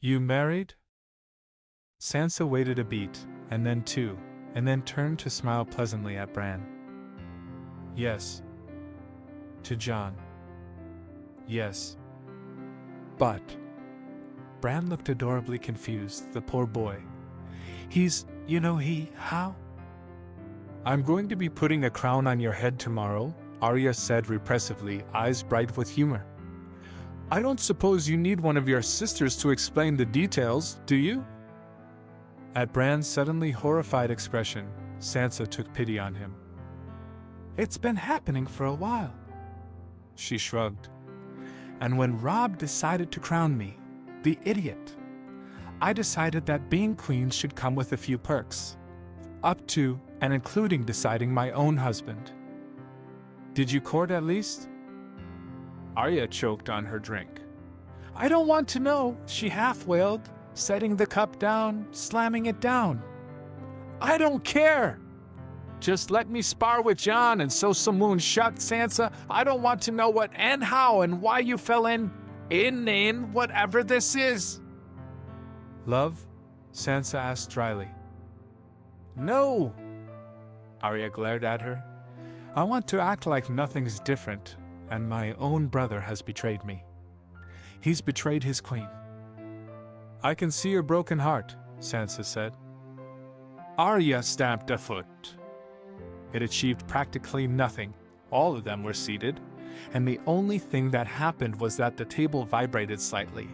You married? Sansa waited a beat, and then two, and then turned to smile pleasantly at Bran. Yes. To Jon. Yes. But. Bran looked adorably confused, the poor boy. How? I'm going to be putting a crown on your head tomorrow, Arya said repressively, eyes bright with humor. I don't suppose you need one of your sisters to explain the details, do you? At Bran's suddenly horrified expression, Sansa took pity on him. It's been happening for a while. She shrugged. And when Robb decided to crown me, the idiot, I decided that being queen should come with a few perks. Up to and including deciding my own husband. Did you court at least? Arya choked on her drink. I don't want to know, she half-wailed, setting the cup down, slamming it down. I don't care! Just let me spar with Jon and sew some wounds shut, Sansa. I don't want to know what and how and why you fell in whatever this is. Love? Sansa asked dryly. No! Arya glared at her. I want to act like nothing's different, and my own brother has betrayed me. He's betrayed his queen. I can see your broken heart, Sansa said. Arya stamped a foot. It achieved practically nothing. All of them were seated, and the only thing that happened was that the table vibrated slightly.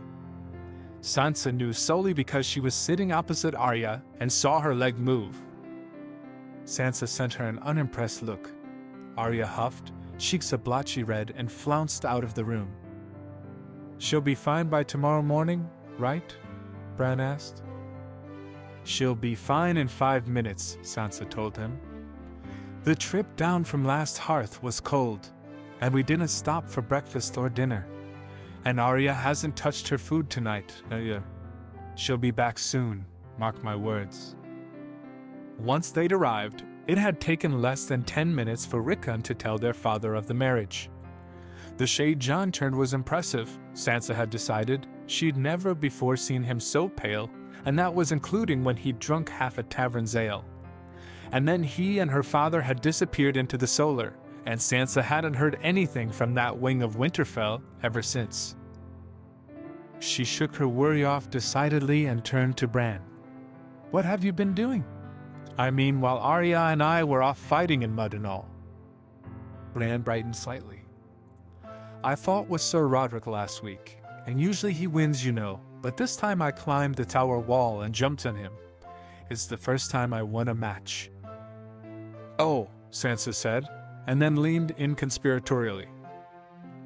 Sansa knew solely because she was sitting opposite Arya and saw her leg move. Sansa sent her an unimpressed look. Arya huffed, cheeks a blotchy red, and flounced out of the room. She'll be fine by tomorrow morning, right? Bran asked. She'll be fine in 5 minutes, Sansa told him. The trip down from last Hearth was cold, and we didn't stop for breakfast or dinner. And Arya hasn't touched her food tonight. She'll be back soon, mark my words. Once they'd arrived, it had taken less than 10 minutes for Rickon to tell their father of the marriage. The shade Jon turned was impressive, Sansa had decided. She'd never before seen him so pale, and that was including when he'd drunk half a tavern's ale. And then he and her father had disappeared into the solar, and Sansa hadn't heard anything from that wing of Winterfell ever since. She shook her worry off decidedly and turned to Bran. What have you been doing? I mean, while Arya and I were off fighting in mud and all. Bran brightened slightly. I fought with Sir Roderick last week, and usually he wins, you know, but this time I climbed the tower wall and jumped on him. It's the first time I won a match. Oh, Sansa said, and then leaned in conspiratorially.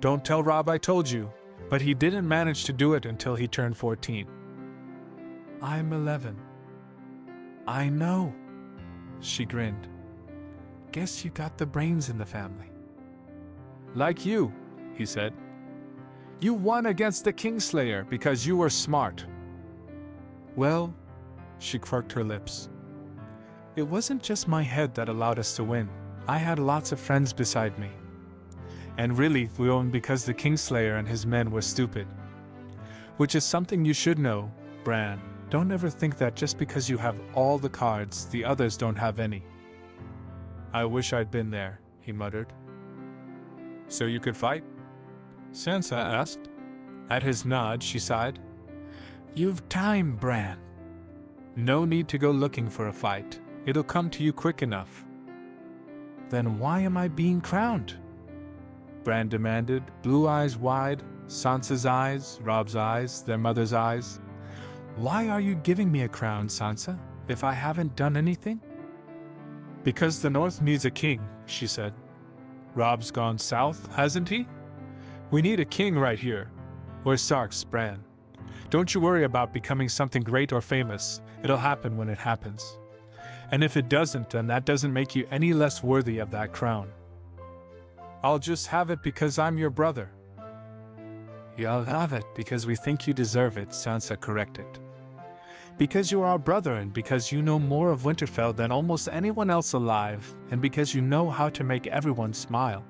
Don't tell Robb I told you, but he didn't manage to do it until he turned 14. I'm 11. I know. She grinned. Guess you got the brains in the family. Like you, he said. You won against the Kingslayer because you were smart. Well, she quirked her lips. It wasn't just my head that allowed us to win. I had lots of friends beside me. And really, we won because the Kingslayer and his men were stupid. Which is something you should know, Bran. Don't ever think that just because you have all the cards, the others don't have any. I wish I'd been there, he muttered. So you could fight? Sansa asked. At his nod, she sighed. You've time, Bran. No need to go looking for a fight. It'll come to you quick enough. Then why am I being crowned? Bran demanded, blue eyes wide, Sansa's eyes, Robb's eyes, their mother's eyes. Why are you giving me a crown, Sansa, if I haven't done anything? Because the North needs a king, she said. Robb's gone south, hasn't he? We need a king right here. We're Starks, Bran. Don't you worry about becoming something great or famous. It'll happen when it happens. And if it doesn't, then that doesn't make you any less worthy of that crown. I'll just have it because I'm your brother. You'll have it because we think you deserve it, Sansa corrected. Because you are our brother, and because you know more of Winterfell than almost anyone else alive, and because you know how to make everyone smile.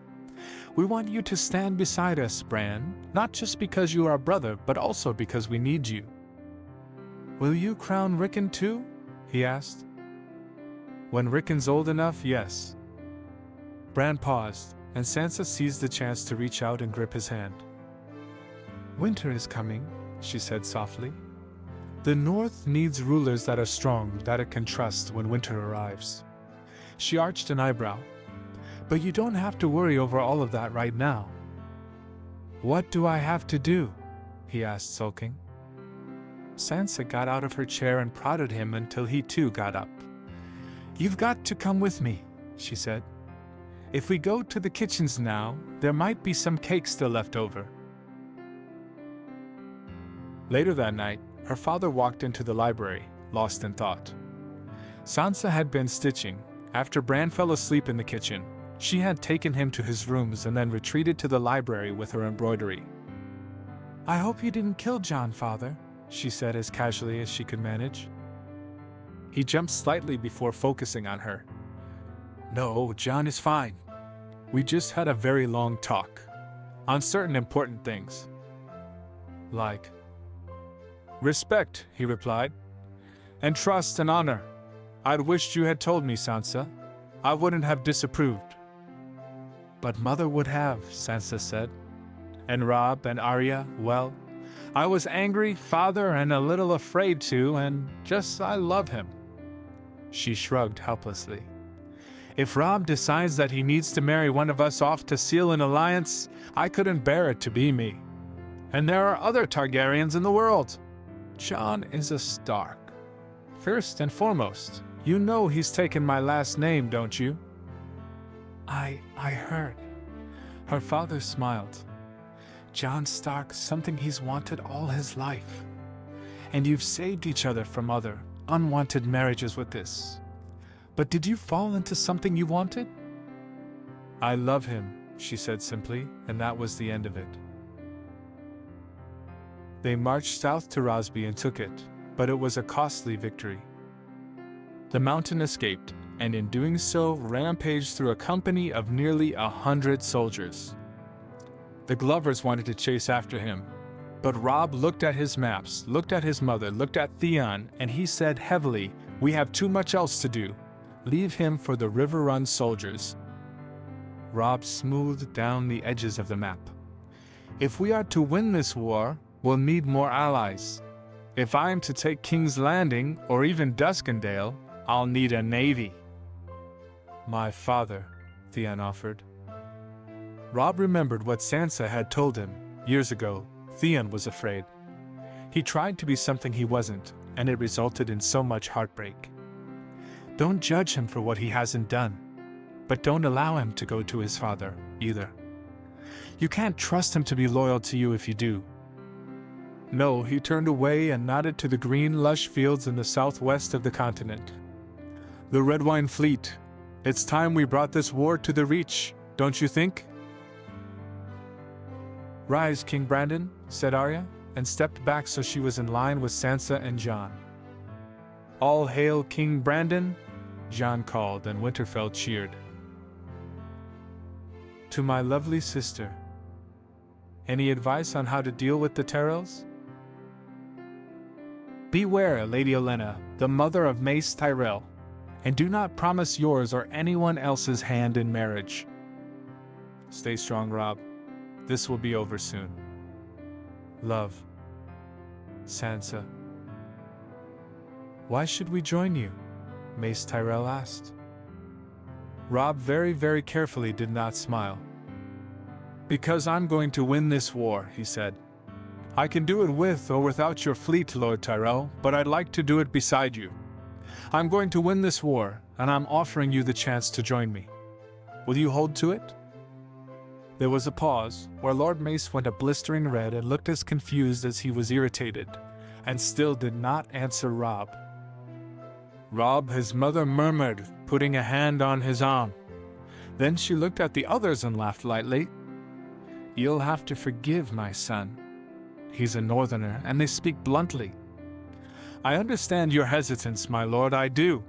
We want you to stand beside us, Bran, not just because you are our brother, but also because we need you. Will you crown Rickon too? He asked. When Rickon's old enough, yes. Bran paused, and Sansa seized the chance to reach out and grip his hand. Winter is coming, she said softly. The North needs rulers that are strong, that it can trust when winter arrives. She arched an eyebrow. But you don't have to worry over all of that right now. What do I have to do? He asked, sulking. Sansa got out of her chair and prodded him until he too got up. You've got to come with me, she said. If we go to the kitchens now, there might be some cake still left over. Later that night, her father walked into the library, lost in thought. Sansa had been stitching. After Bran fell asleep in the kitchen, she had taken him to his rooms and then retreated to the library with her embroidery. I hope you didn't kill Jon, father, she said as casually as she could manage. He jumped slightly before focusing on her. No, Jon is fine. We just had a very long talk. On certain important things. Like? Respect, he replied. And trust and honor. I'd wished you had told me, Sansa. I wouldn't have disapproved. But Mother would have, Sansa said. And Robb and Arya, well, I was angry, father, and a little afraid too, and just I love him. She shrugged helplessly. If Robb decides that he needs to marry one of us off to seal an alliance, I couldn't bear it to be me. And there are other Targaryens in the world. Jon is a Stark. First and foremost, you know he's taken my last name, don't you? I heard. Her father smiled. Jon Stark's something he's wanted all his life. And you've saved each other from other, unwanted marriages with this. But did you fall into something you wanted? I love him, she said simply, and that was the end of it. They marched south to Rosby and took it, but it was a costly victory. The Mountain escaped, and in doing so rampaged through a company of nearly 100 soldiers. The Glovers wanted to chase after him, but Robb looked at his maps, looked at his mother, looked at Theon, and he said heavily, "We have too much else to do. Leave him for the river-run soldiers." Robb smoothed down the edges of the map. If we are to win this war, we'll need more allies. If I am to take King's Landing, or even Duskendale, I'll need a navy. My father, Theon offered. Robb remembered what Sansa had told him. Years ago, Theon was afraid. He tried to be something he wasn't, and it resulted in so much heartbreak. Don't judge him for what he hasn't done, but don't allow him to go to his father, either. You can't trust him to be loyal to you if you do. No, he turned away and nodded to the green, lush fields in the southwest of the continent. The Red Wine Fleet. It's time we brought this war to the Reach, don't you think? Rise, King Brandon, said Arya, and stepped back so she was in line with Sansa and Jon. All hail King Brandon, Jon called, and Winterfell cheered. To my lovely sister. Any advice on how to deal with the Tyrells? Beware, Lady Olenna, the mother of Mace Tyrell, and do not promise yours or anyone else's hand in marriage. Stay strong, Robb. This will be over soon. Love. Sansa. Why should we join you? Mace Tyrell asked. Robb very, very carefully did not smile. Because I'm going to win this war, he said. I can do it with or without your fleet, Lord Tyrell, but I'd like to do it beside you. I'm going to win this war, and I'm offering you the chance to join me. Will you hold to it? There was a pause, where Lord Mace went a blistering red and looked as confused as he was irritated, and still did not answer Robb. Robb, his mother murmured, putting a hand on his arm. Then she looked at the others and laughed lightly. You'll have to forgive my son. He's a northerner, and they speak bluntly. I understand your hesitance, my lord, I do.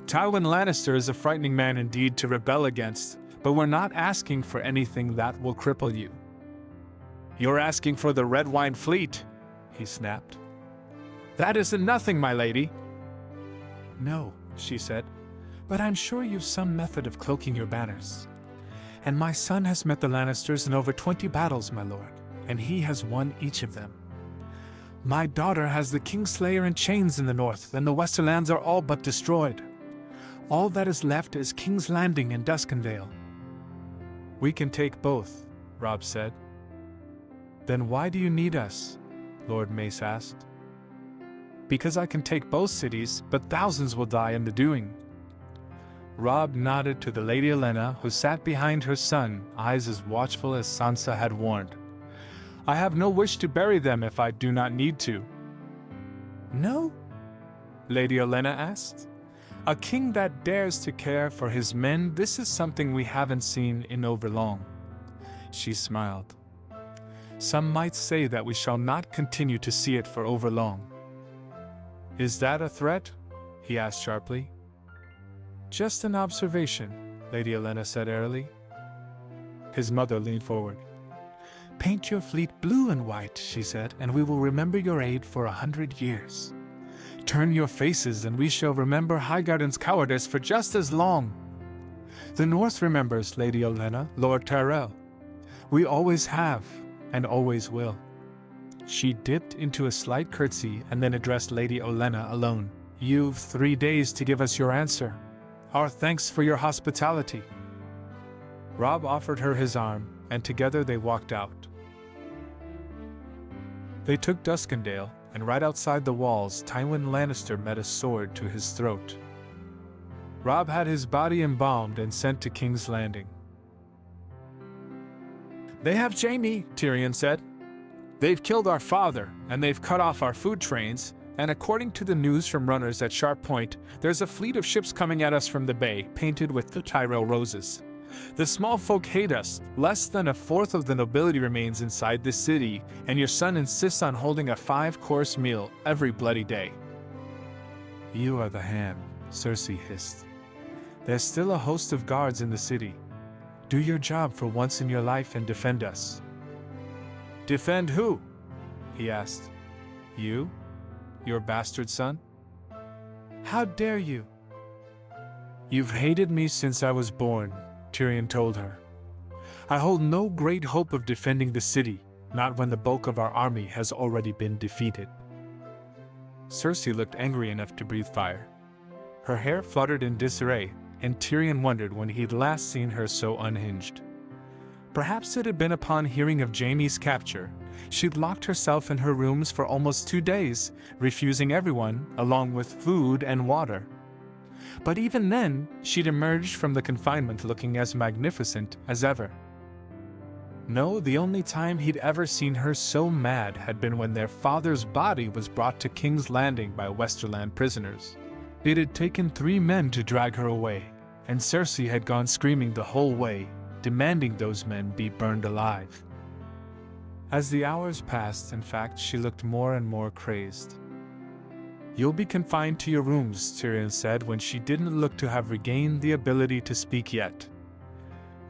Tywin Lannister is a frightening man indeed to rebel against, but we're not asking for anything that will cripple you. You're asking for the Red Wine Fleet, he snapped. That isn't nothing, my lady. No, she said, but I'm sure you've some method of cloaking your banners. And my son has met the Lannisters in over 20 battles, my lord, and he has won each of them. My daughter has the Kingslayer in chains in the north, and the Westerlands are all but destroyed. All that is left is King's Landing and Duskendale. We can take both, Robb said. Then why do you need us? Lord Mace asked. Because I can take both cities, but thousands will die in the doing. Robb nodded to the Lady Olenna, who sat behind her son, eyes as watchful as Sansa had warned. I have no wish to bury them if I do not need to. No? Lady Olenna asked. A king that dares to care for his men, this is something we haven't seen in overlong. She smiled. Some might say that we shall not continue to see it for overlong. Is that a threat? He asked sharply. Just an observation, Lady Olenna said airily. His mother leaned forward. Paint your fleet blue and white, she said, and we will remember your aid for 100 years. Turn your faces, and we shall remember Highgarden's cowardice for just as long. The North remembers, Lady Olenna, Lord Tyrell. We always have, and always will. She dipped into a slight curtsy and then addressed Lady Olenna alone. You've 3 days to give us your answer. Our thanks for your hospitality. Robb offered her his arm, and together they walked out. They took Duskendale, and right outside the walls, Tywin Lannister met a sword to his throat. Robb had his body embalmed and sent to King's Landing. They have Jaime, Tyrion said. They've killed our father, and they've cut off our food trains, and according to the news from runners at Sharp Point, there's a fleet of ships coming at us from the bay, painted with the Tyrell roses. The small folk hate us. Less than a fourth of the nobility remains inside this city, and your son insists on holding a 5-course meal every bloody day. You are the hand, Cersei hissed. There's still a host of guards in the city. Do your job for once in your life and defend us. Defend who? He asked. You? Your bastard son? How dare you? You've hated me since I was born, Tyrion told her. I hold no great hope of defending the city, not when the bulk of our army has already been defeated. Cersei looked angry enough to breathe fire. Her hair fluttered in disarray, and Tyrion wondered when he'd last seen her so unhinged. Perhaps it had been upon hearing of Jaime's capture. She'd locked herself in her rooms for almost 2 days, refusing everyone, along with food and water. But even then, she'd emerged from the confinement looking as magnificent as ever. No, the only time he'd ever seen her so mad had been when their father's body was brought to King's Landing by Westerland prisoners. It had taken 3 men to drag her away, and Cersei had gone screaming the whole way, demanding those men be burned alive. As the hours passed, in fact, she looked more and more crazed. You'll be confined to your rooms, Tyrion said when she didn't look to have regained the ability to speak yet.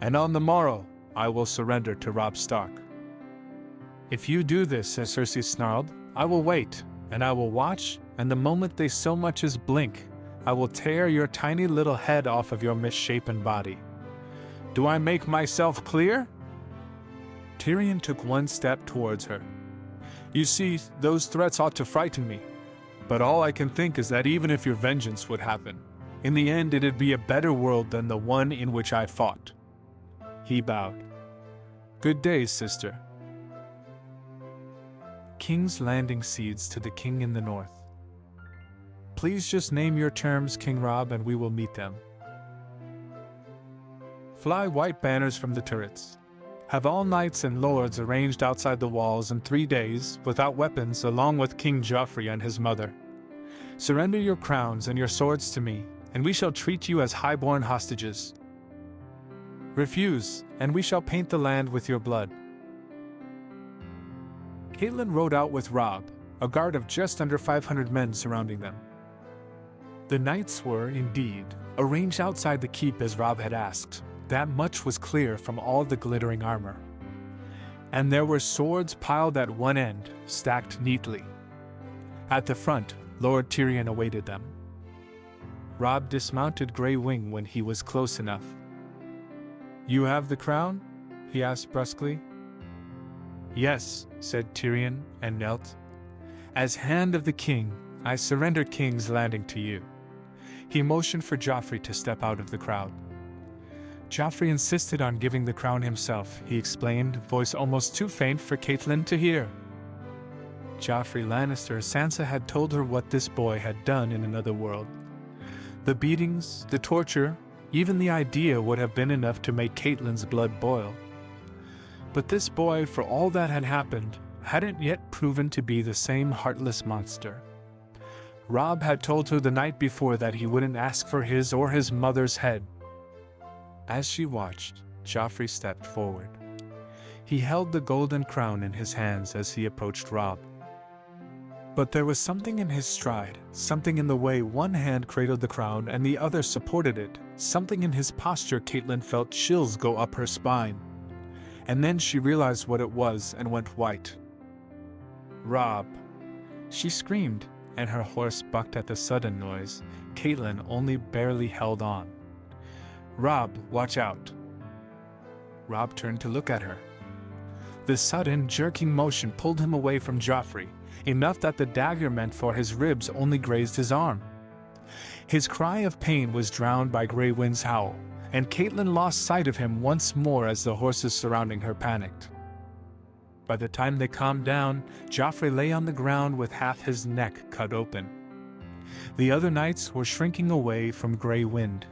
And on the morrow, I will surrender to Robb Stark. If you do this, as Cersei snarled, I will wait, and I will watch, and the moment they so much as blink, I will tear your tiny little head off of your misshapen body. Do I make myself clear? Tyrion took 1 step towards her. You see, those threats ought to frighten me. But all I can think is that even if your vengeance would happen, in the end it'd be a better world than the one in which I fought. He bowed. Good day, sister. King's Landing cedes to the king in the north. Please just name your terms, King Robb, and we will meet them. Fly white banners from the turrets. Have all knights and lords arranged outside the walls in 3 days, without weapons, along with King Joffrey and his mother. Surrender your crowns and your swords to me, and we shall treat you as highborn hostages. Refuse, and we shall paint the land with your blood. Catelyn rode out with Robb, a guard of just under 500 men surrounding them. The knights were, indeed, arranged outside the keep as Robb had asked. That much was clear from all the glittering armor. And there were swords piled at one end, stacked neatly. At the front, Lord Tyrion awaited them. Robb dismounted Grey Wing when he was close enough. "You have the crown?" he asked brusquely. "Yes," said Tyrion, and knelt. "As Hand of the King, I surrender King's Landing to you." He motioned for Joffrey to step out of the crowd. Joffrey insisted on giving the crown himself, he explained, voice almost too faint for Catelyn to hear. Joffrey Lannister, Sansa had told her what this boy had done in another world. The beatings, the torture, even the idea would have been enough to make Catelyn's blood boil. But this boy, for all that had happened, hadn't yet proven to be the same heartless monster. Robb had told her the night before that he wouldn't ask for his or his mother's head. As she watched, Joffrey stepped forward. He held the golden crown in his hands as he approached Robb. But there was something in his stride, something in the way one hand cradled the crown and the other supported it, something in his posture Catelyn felt chills go up her spine. And then she realized what it was and went white. "Robb!" She screamed, and her horse bucked at the sudden noise. Catelyn only barely held on. "Robb, watch out!" Robb turned to look at her. The sudden, jerking motion pulled him away from Joffrey, enough that the dagger meant for his ribs only grazed his arm. His cry of pain was drowned by Grey Wind's howl, and Catelyn lost sight of him once more as the horses surrounding her panicked. By the time they calmed down, Joffrey lay on the ground with half his neck cut open. The other knights were shrinking away from Grey Wind.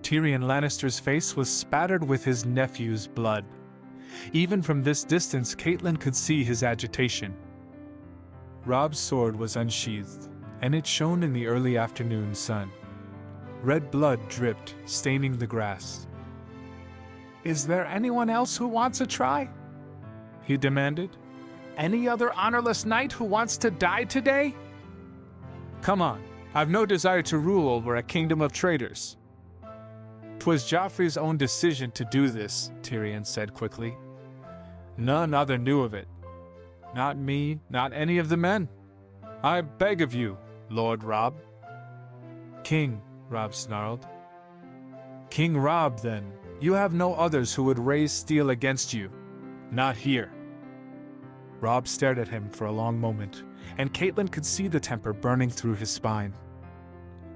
Tyrion Lannister's face was spattered with his nephew's blood. Even from this distance, Catelyn could see his agitation. Robb's sword was unsheathed, and it shone in the early afternoon sun. Red blood dripped, staining the grass. "Is there anyone else who wants a try?" he demanded. "Any other honorless knight who wants to die today?" "Come on, I've no desire to rule over a kingdom of traitors." "'Twas Joffrey's own decision to do this," Tyrion said quickly. "None other knew of it. Not me, not any of the men. I beg of you, Lord Robb." "King," Robb snarled. "King Robb, then. You have no others who would raise steel against you. Not here." Robb stared at him for a long moment, and Catelyn could see the temper burning through his spine.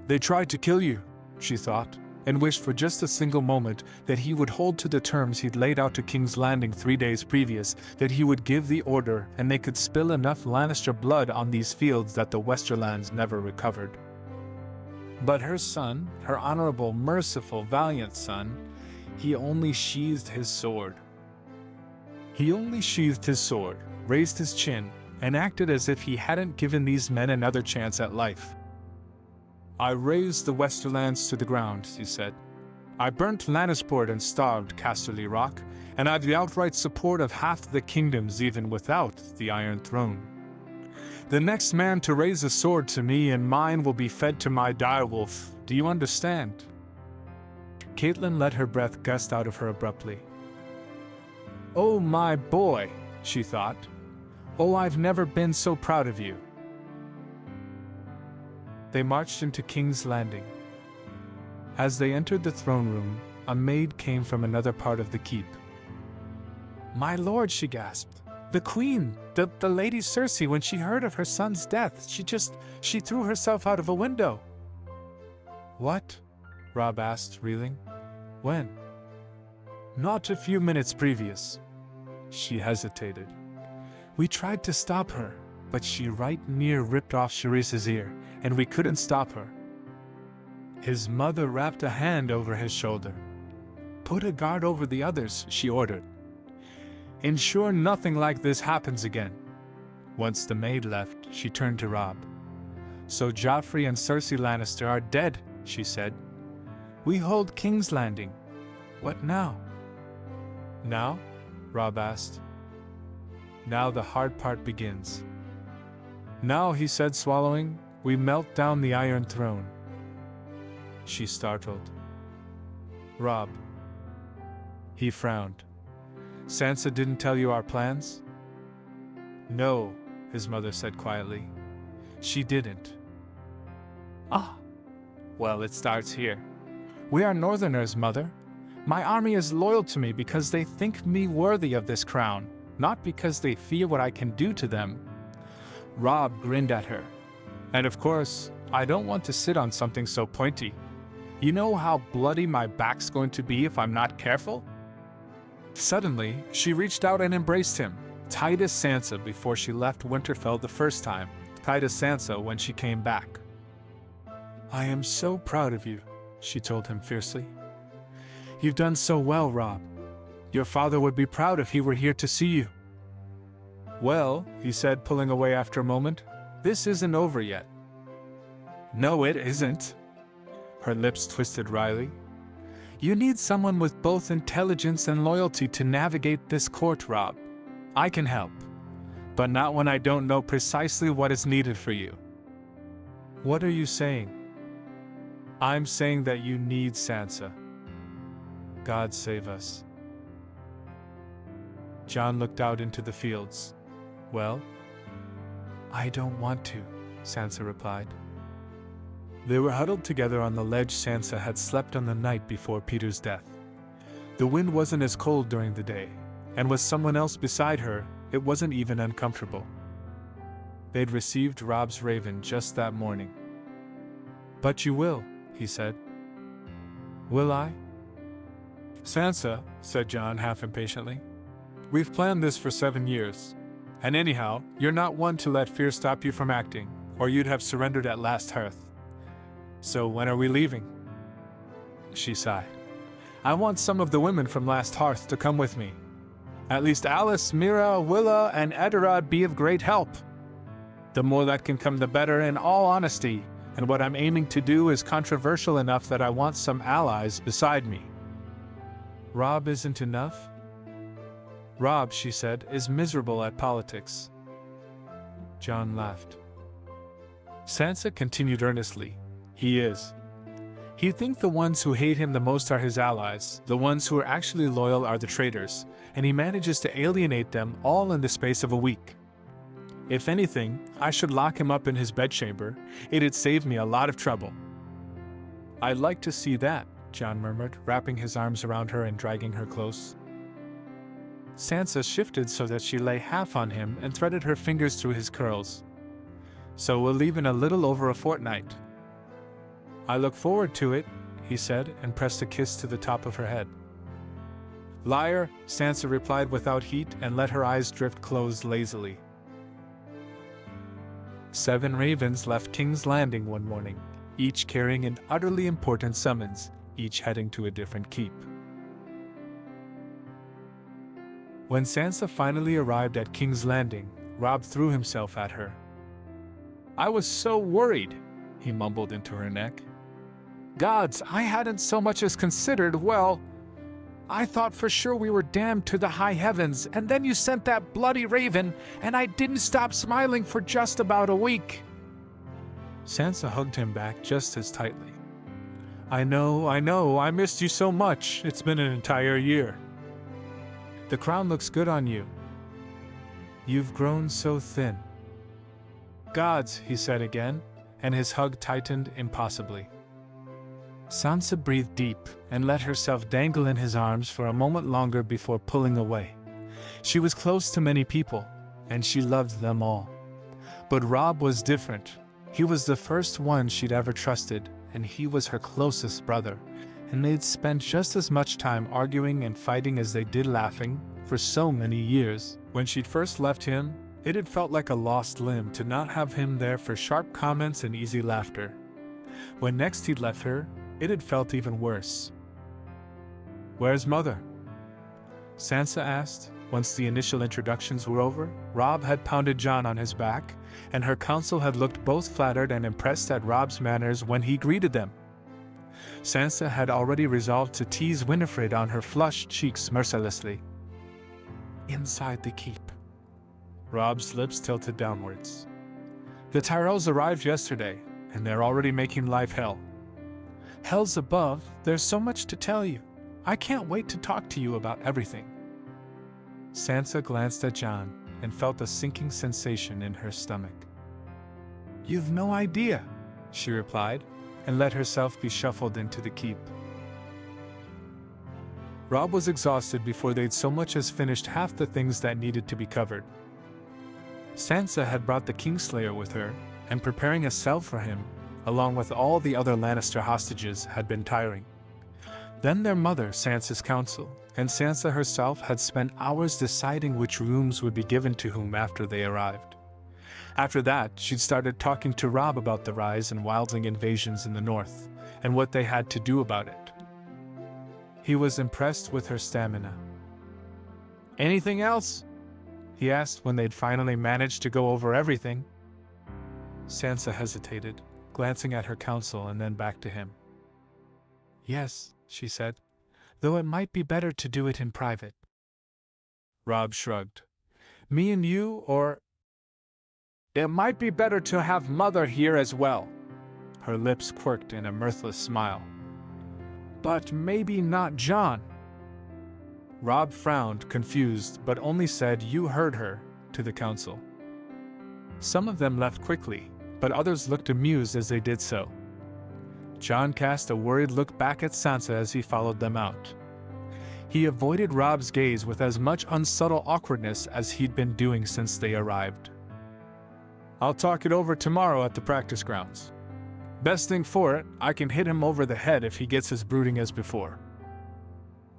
"They tried to kill you," she thought, and wished for just a single moment that he would hold to the terms he'd laid out to King's Landing 3 days previous, that he would give the order and they could spill enough Lannister blood on these fields that the Westerlands never recovered. But her son, her honorable, merciful, valiant son, he only sheathed his sword. He only sheathed his sword, raised his chin, and acted as if he hadn't given these men another chance at life. "I razed the Westerlands to the ground," he said. "I burnt Lannisport and starved Casterly Rock, and I've the outright support of half the kingdoms even without the Iron Throne. The next man to raise a sword to me and mine will be fed to my direwolf, do you understand?" Catelyn let her breath gust out of her abruptly. "Oh my boy," she thought. "Oh, I've never been so proud of you." They marched into King's Landing. As they entered the throne room, a maid came from another part of the keep. "My lord," she gasped. "The queen, the Lady Cersei, when she heard of her son's death, she threw herself out of a window." "What?" Robb asked, reeling. "When?" "Not a few minutes previous." She hesitated. "We tried to stop her, but she right near ripped off Sharice's ear, and we couldn't stop her." His mother wrapped a hand over his shoulder. "Put a guard over the others," she ordered. "Ensure nothing like this happens again." Once the maid left, she turned to Robb. "So Joffrey and Cersei Lannister are dead," she said. "We hold King's Landing. What now?" "Now?" Robb asked. "Now the hard part begins. Now," he said, swallowing, "we melt down the Iron Throne." She startled. "Robb." He frowned. "Sansa didn't tell you our plans?" "No," his mother said quietly. She didn't. Ah, well, it starts here. We are Northerners, Mother. My army is loyal to me because they think me worthy of this crown, not because they fear what I can do to them. Robb grinned at her. And of course, I don't want to sit on something so pointy. You know how bloody my back's going to be if I'm not careful? Suddenly, she reached out and embraced him, tight as Sansa before she left Winterfell the first time, tight as Sansa when she came back. I am so proud of you, she told him fiercely. You've done so well, Robb. Your father would be proud if he were here to see you. Well, he said, pulling away after a moment, this isn't over yet. No, it isn't. Her lips twisted wryly. You need someone with both intelligence and loyalty to navigate this court, Robb. I can help, but not when I don't know precisely what is needed for you. What are you saying? I'm saying that you need Sansa. God save us. Jon looked out into the fields. Well? I don't want to, Sansa replied. They were huddled together on the ledge Sansa had slept on the night before Peter's death. The wind wasn't as cold during the day, and with someone else beside her, it wasn't even uncomfortable. They'd received Robb's raven just that morning. But you will, he said. Will I? Sansa, said Jon half impatiently. We've planned this for 7 years. And anyhow, you're not one to let fear stop you from acting, or you'd have surrendered at Last Hearth. So when are we leaving? She sighed. I want some of the women from Last Hearth to come with me. At least Alice, Mira, Willa, and Eddard'd be of great help. The more that can come the better, in all honesty, and what I'm aiming to do is controversial enough that I want some allies beside me. Robb isn't enough? Robb, she said, is miserable at politics. Jon laughed. Sansa continued earnestly. He is. He'd think the ones who hate him the most are his allies, the ones who are actually loyal are the traitors, and he manages to alienate them all in the space of a week. If anything, I should lock him up in his bedchamber. It'd save me a lot of trouble. I'd like to see that, Jon murmured, wrapping his arms around her and dragging her close. Sansa shifted so that she lay half on him and threaded her fingers through his curls. So we'll leave in a little over a fortnight. I look forward to it, he said, and pressed a kiss to the top of her head. Liar, Sansa replied without heat and let her eyes drift closed lazily. 7 ravens left King's Landing one morning, each carrying an utterly important summons, each heading to a different keep. When Sansa finally arrived at King's Landing, Robb threw himself at her. I was so worried, he mumbled into her neck. Gods, I hadn't so much as considered, well, I thought for sure we were damned to the high heavens, and then you sent that bloody raven, and I didn't stop smiling for just about a week. Sansa hugged him back just as tightly. I know, I missed you so much. It's been an entire year. The crown looks good on you. You've grown so thin. Gods, he said again, and his hug tightened impossibly. Sansa breathed deep and let herself dangle in his arms for a moment longer before pulling away. She was close to many people, and she loved them all. But Robb was different. He was the first one she'd ever trusted, and he was her closest brother, and they'd spent just as much time arguing and fighting as they did laughing for so many years. When she'd first left him, it had felt like a lost limb to not have him there for sharp comments and easy laughter. When next he'd left her, it had felt even worse. Where's Mother? Sansa asked. Once the initial introductions were over, Robb had pounded Jon on his back, and her council had looked both flattered and impressed at Robb's manners when he greeted them. Sansa had already resolved to tease Winifred on her flushed cheeks mercilessly. Inside the keep. Robb's lips tilted downwards. The Tyrells arrived yesterday, and they're already making life hell. Hell's above, there's so much to tell you. I can't wait to talk to you about everything. Sansa glanced at Jon and felt a sinking sensation in her stomach. "You've no idea," she replied, and let herself be shuffled into the keep. Robb was exhausted before they'd so much as finished half the things that needed to be covered. Sansa had brought the Kingslayer with her, and preparing a cell for him, along with all the other Lannister hostages, had been tiring. Then their mother, Sansa's council, and Sansa herself had spent hours deciding which rooms would be given to whom after they arrived. After that, she'd started talking to Robb about the rise and wildling invasions in the north, and what they had to do about it. He was impressed with her stamina. "Anything else?" he asked when they'd finally managed to go over everything. Sansa hesitated, glancing at her council and then back to him. "Yes," she said, "though it might be better to do it in private." Robb shrugged. "Me and you, or it might be better to have Mother here as well." Her lips quirked in a mirthless smile. "But maybe not Jon." Robb frowned, confused, but only said, "You heard her," to the council. Some of them left quickly, but others looked amused as they did so. Jon cast a worried look back at Sansa as he followed them out. He avoided Robb's gaze with as much unsubtle awkwardness as he'd been doing since they arrived. "I'll talk it over tomorrow at the practice grounds. Best thing for it, I can hit him over the head if he gets as brooding as before."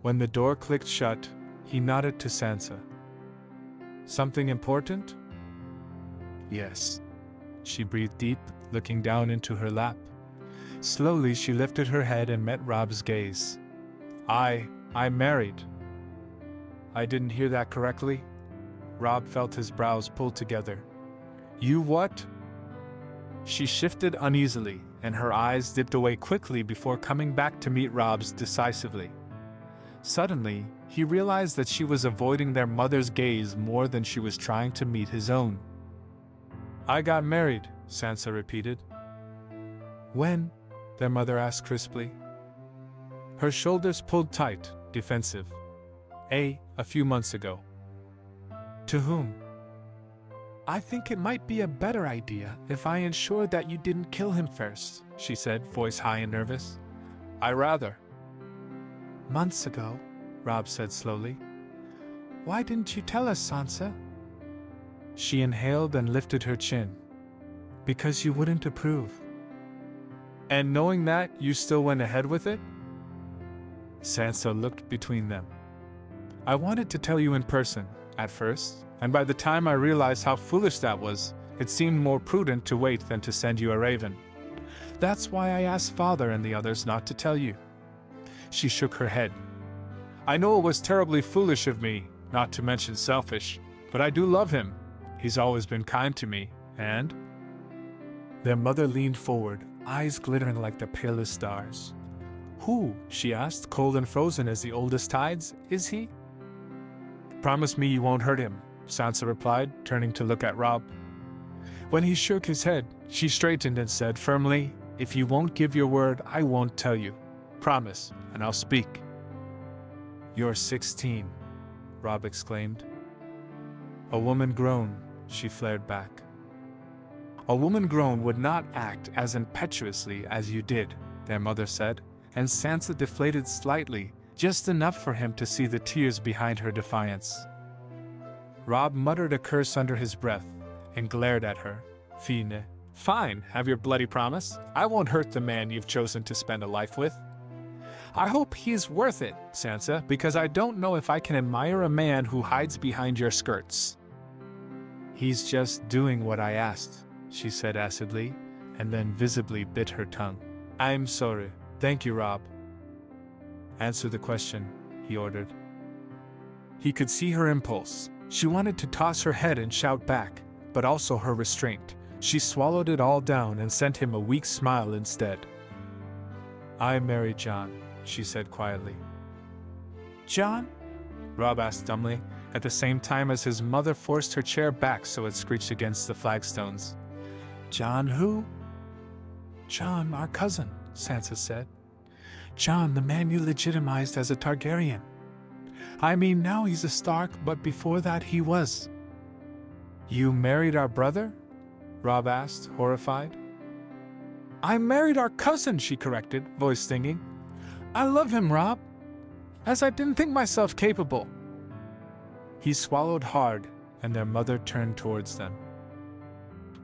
When the door clicked shut, he nodded to Sansa. "Something important?" "Yes." She breathed deep, looking down into her lap. Slowly she lifted her head and met Robb's gaze. I'm married." "I didn't hear that correctly?" Robb felt his brows pull together. "You what?" She shifted uneasily, and her eyes dipped away quickly before coming back to meet Robb's decisively. Suddenly, he realized that she was avoiding their mother's gaze more than she was trying to meet his own. "I got married," Sansa repeated. "When?" their mother asked crisply. Her shoulders pulled tight, defensive. A few months ago." "To whom?" "I think it might be a better idea if I ensured that you didn't kill him first," she said, voice high and nervous. "I rather." "Months ago," Robb said slowly. "Why didn't you tell us, Sansa?" She inhaled and lifted her chin. "Because you wouldn't approve." "And knowing that, you still went ahead with it?" Sansa looked between them. "I wanted to tell you in person, at first, and by the time I realized how foolish that was, it seemed more prudent to wait than to send you a raven. That's why I asked Father and the others not to tell you." She shook her head. "I know it was terribly foolish of me, not to mention selfish, but I do love him. He's always been kind to me, and—" Their mother leaned forward, eyes glittering like the palest stars. "Who?" she asked, cold and frozen as the oldest tides. "Is he?" "Promise me you won't hurt him," Sansa replied, turning to look at Robb. When he shook his head, she straightened and said firmly, "If you won't give your word, I won't tell you. Promise, and I'll speak." "You're 16, Robb exclaimed. "A woman grown," she flared back. "A woman grown would not act as impetuously as you did," their mother said, and Sansa deflated slightly, just enough for him to see the tears behind her defiance. Robb muttered a curse under his breath and glared at her. "Fine. Fine, have your bloody promise. I won't hurt the man you've chosen to spend a life with." "I hope he's worth it, Sansa, because I don't know if I can admire a man who hides behind your skirts." "He's just doing what I asked," she said acidly, and then visibly bit her tongue. "I'm sorry. Thank you, Robb." "Answer the question," he ordered. He could see her impulse. She wanted to toss her head and shout back, but also her restraint. She swallowed it all down and sent him a weak smile instead. "I married Jon," she said quietly. "Jon?" Robb asked dumbly, at the same time as his mother forced her chair back so it screeched against the flagstones. "Jon who?" "Jon, our cousin," Sansa said. "Jon, the man you legitimized as a Targaryen. I mean, now he's a Stark, but before that he was." "You married our brother?" Robb asked, horrified. I married our cousin, she corrected, voice stinging. I love him, Robb, as I didn't think myself capable. He swallowed hard, and their mother turned towards them.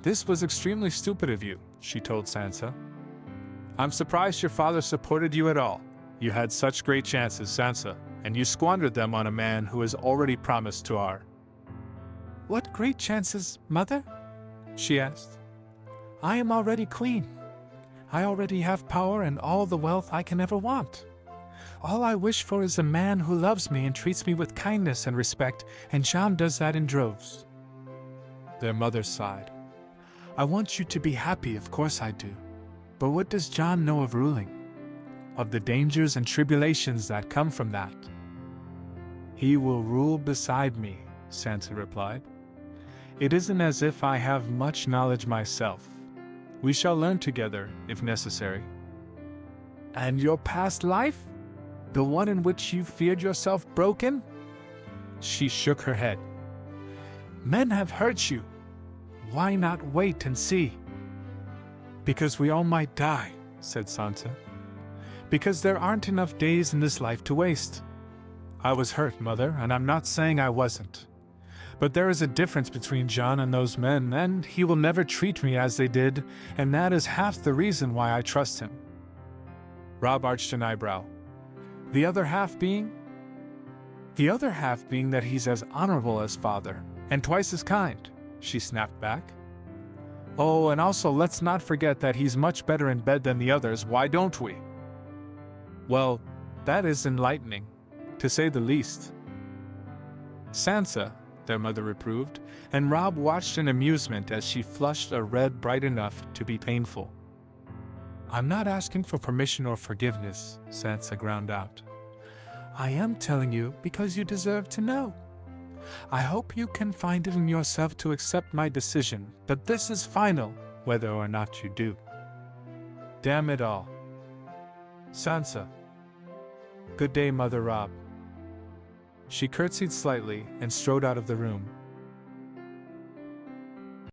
This was extremely stupid of you, she told Sansa. I'm surprised your father supported you at all. You had such great chances, Sansa, and you squandered them on a man who has already promised to our. What great chances, Mother? She asked. I am already queen. I already have power and all the wealth I can ever want. All I wish for is a man who loves me and treats me with kindness and respect, and Jon does that in droves. Their mother sighed. I want you to be happy, of course I do. But what does Jon know of ruling? Of the dangers and tribulations that come from that? He will rule beside me, Sansa replied. It isn't as if I have much knowledge myself. We shall learn together, if necessary. And your past life? The one in which you feared yourself broken? She shook her head. Men have hurt you. Why not wait and see? Because we all might die, said Sansa. Because there aren't enough days in this life to waste. I was hurt, Mother, and I'm not saying I wasn't. But there is a difference between Jon and those men, and he will never treat me as they did, and that is half the reason why I trust him. Robb arched an eyebrow. The other half being? The other half being that he's as honorable as father, and twice as kind, she snapped back. Oh, and also let's not forget that he's much better in bed than the others, why don't we? Well, that is enlightening, to say the least. Sansa, their mother reproved, and Robb watched in amusement as she flushed a red bright enough to be painful. I'm not asking for permission or forgiveness, Sansa ground out. I am telling you because you deserve to know. I hope you can find it in yourself to accept my decision that this is final, whether or not you do. Damn it all. Sansa. Good day, Mother Robb. She curtsied slightly and strode out of the room,